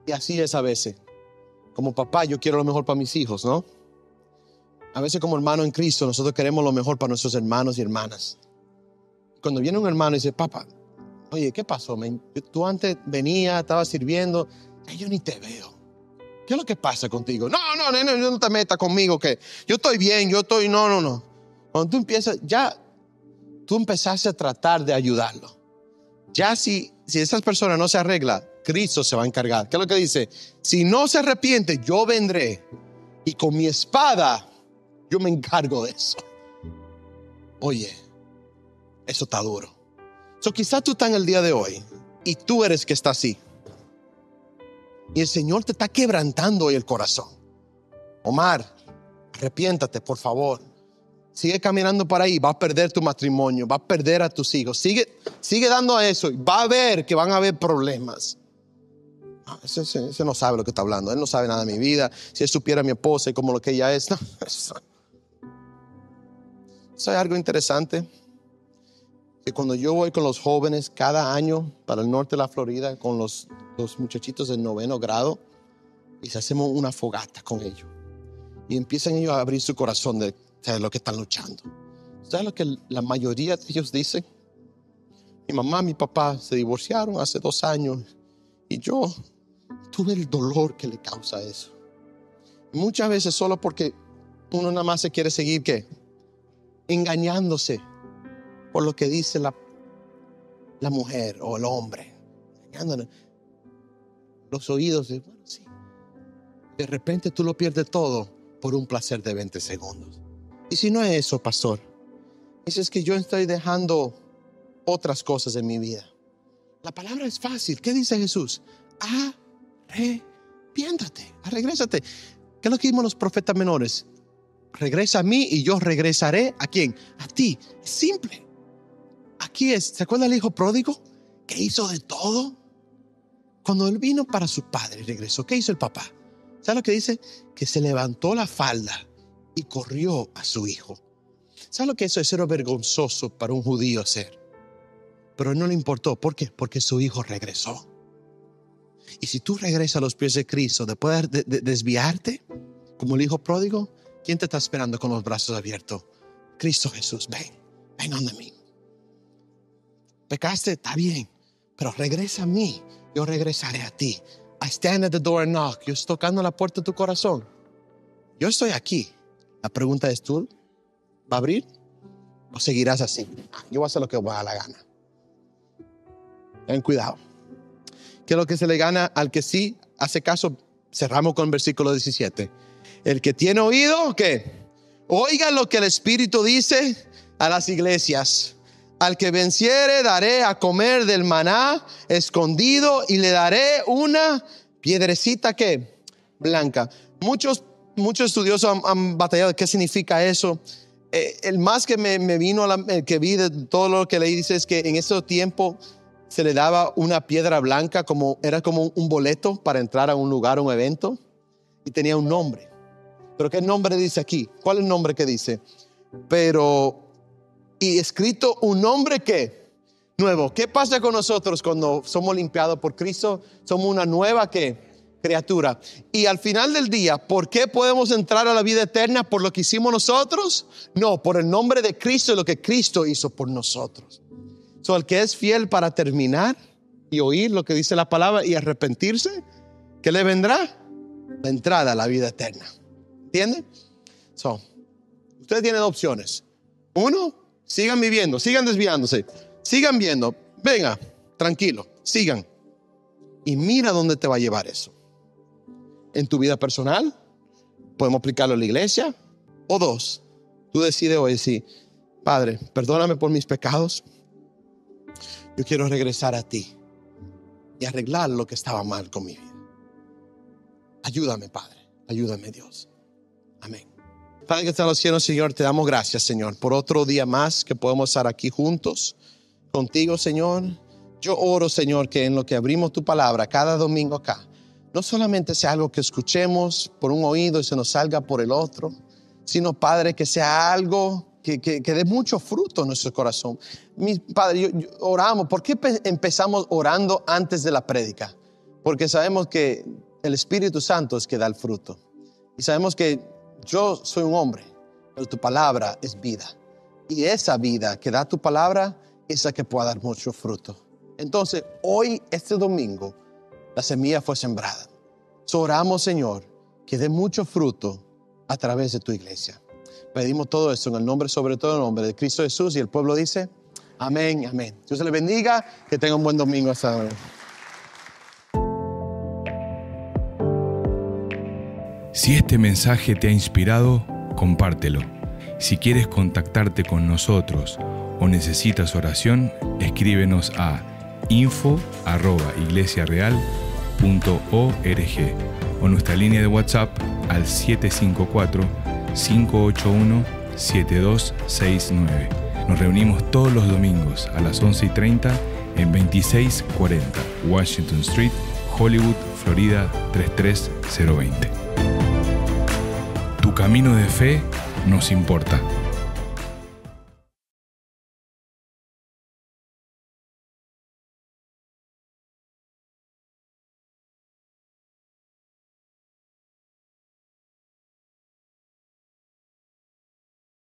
Y así es a veces. Como papá yo quiero lo mejor para mis hijos, ¿no? A veces como hermano en Cristo nosotros queremos lo mejor para nuestros hermanos y hermanas. Cuando viene un hermano y dice, papá, oye, ¿qué pasó? Tú antes venías, estabas sirviendo, yo ni te veo. ¿Qué es lo que pasa contigo? No te metas conmigo, que yo estoy bien, no. Cuando tú empiezas, ya tú empezaste a tratar de ayudarlo. Ya si esas personas no se arreglan, Cristo se va a encargar. ¿Qué es lo que dice? Si no se arrepiente, yo vendré y con mi espada yo me encargo de eso. Oye, eso está duro. Quizás tú estás en el día de hoy y tú eres que está así. Y el Señor te está quebrantando hoy el corazón. Omar, arrepiéntate, por favor. Sigue caminando por ahí, va a perder tu matrimonio, va a perder a tus hijos. Sigue dando a eso y va a ver que van a haber problemas. Ese no sabe lo que está hablando. Él no sabe nada de mi vida. Si él supiera a mi esposa y como lo que ella es. No, eso es algo interesante. Que cuando yo voy con los jóvenes cada año para el norte de la Florida, con los muchachitos del 9º grado, y hacemos una fogata con ellos. Y empiezan ellos a abrir su corazón de lo que están luchando. ¿Sabes lo que la mayoría de ellos dicen? Mi mamá y mi papá se divorciaron hace 2 años y yo tuve el dolor que le causa eso. Muchas veces solo porque uno nada más se quiere seguir, ¿qué? Engañándose por lo que dice la mujer o el hombre. Engañándole los oídos. Bueno, sí. De repente tú lo pierdes todo por un placer de 20 segundos. Y si no es eso, pastor, es que yo estoy dejando otras cosas en mi vida. La palabra es fácil. ¿Qué dice Jesús? Arrepiéntate, regrésate. ¿Qué es lo que dimos los profetas menores? Regresa a mí y yo regresaré. ¿A quién? A ti. Es simple. Aquí es. ¿Se acuerda el hijo pródigo? Que hizo de todo. Cuando él vino para su padre y regresó, ¿qué hizo el papá? ¿Sabe lo que dice? Que se levantó la falda y corrió a su hijo. ¿Sabe lo que eso es? Era vergonzoso para un judío hacer. Pero no le importó. ¿Por qué? Porque su hijo regresó. Y si tú regresas a los pies de Cristo después de desviarte, como el hijo pródigo, ¿quién te está esperando con los brazos abiertos? Cristo Jesús. Ven donde mí. Pecaste, está bien, pero regresa a mí. Yo regresaré a ti. I stand at the door and knock. Yo estoy tocando la puerta de tu corazón. Yo estoy aquí. La pregunta es, ¿tú va a abrir o seguirás así? Yo voy a hacer lo que me da la gana. Ten cuidado. ¿Qué es lo que se le gana al que sí hace caso? Cerramos con el versículo 17. El que tiene oído, ¿qué? Oiga lo que el Espíritu dice a las iglesias. Al que venciere daré a comer del maná escondido y le daré una piedrecita, ¿qué? Blanca. Muchos estudiosos han batallado. ¿Qué significa eso? El más que me vino, que vi de todo lo que leí, dice es que en ese tiempo se le daba una piedra blanca, era como un boleto para entrar a un lugar, a un evento, y tenía un nombre. ¿Pero qué nombre dice aquí? ¿Cuál es el nombre que dice? Y escrito un nombre ¿qué? Nuevo. ¿Qué pasa con nosotros cuando somos limpiados por Cristo? Somos una nueva ¿qué? Criatura. Y al final del día, ¿por qué podemos entrar a la vida eterna? ¿Por lo que hicimos nosotros? No, por el nombre de Cristo y lo que Cristo hizo por nosotros. El que es fiel para terminar y oír lo que dice la palabra y arrepentirse, ¿qué le vendrá? La entrada a la vida eterna. ¿Entienden? Ustedes tienen opciones. Uno, sigan viviendo, sigan desviándose, sigan viendo. Venga, tranquilo, sigan. Y mira dónde te va a llevar eso. En tu vida personal, podemos aplicarlo en la iglesia. O dos, tú decides hoy decir, Padre, perdóname por mis pecados. Yo quiero regresar a ti y arreglar lo que estaba mal con mi vida. Ayúdame, Padre. Ayúdame, Dios. Amén. Padre que está en los cielos, Señor, te damos gracias, Señor, por otro día más que podemos estar aquí juntos contigo, Señor. Yo oro, Señor, que en lo que abrimos tu palabra cada domingo acá, no solamente sea algo que escuchemos por un oído y se nos salga por el otro, sino, Padre, que sea algo que dé mucho fruto en nuestro corazón. Mi Padre, yo oramos. ¿Por qué empezamos orando antes de la prédica? Porque sabemos que el Espíritu Santo es que da el fruto. Y sabemos que yo soy un hombre, pero tu palabra es vida. Y esa vida que da tu palabra es la que puede dar mucho fruto. Entonces, hoy, este domingo, la semilla fue sembrada. Oramos, Señor, que dé mucho fruto a través de tu iglesia. Pedimos todo esto en el nombre, sobre todo en el nombre de Cristo Jesús. Y el pueblo dice, amén, amén. Dios les bendiga, que tengan un buen domingo hasta ahora. Si este mensaje te ha inspirado, compártelo. Si quieres contactarte con nosotros o necesitas oración, escríbenos a info@iglesiareal.org o nuestra línea de WhatsApp al 754-581-7269. Nos reunimos todos los domingos a las 11:30 en 2640 Washington Street, Hollywood, Florida 33020. Tu camino de fe nos importa.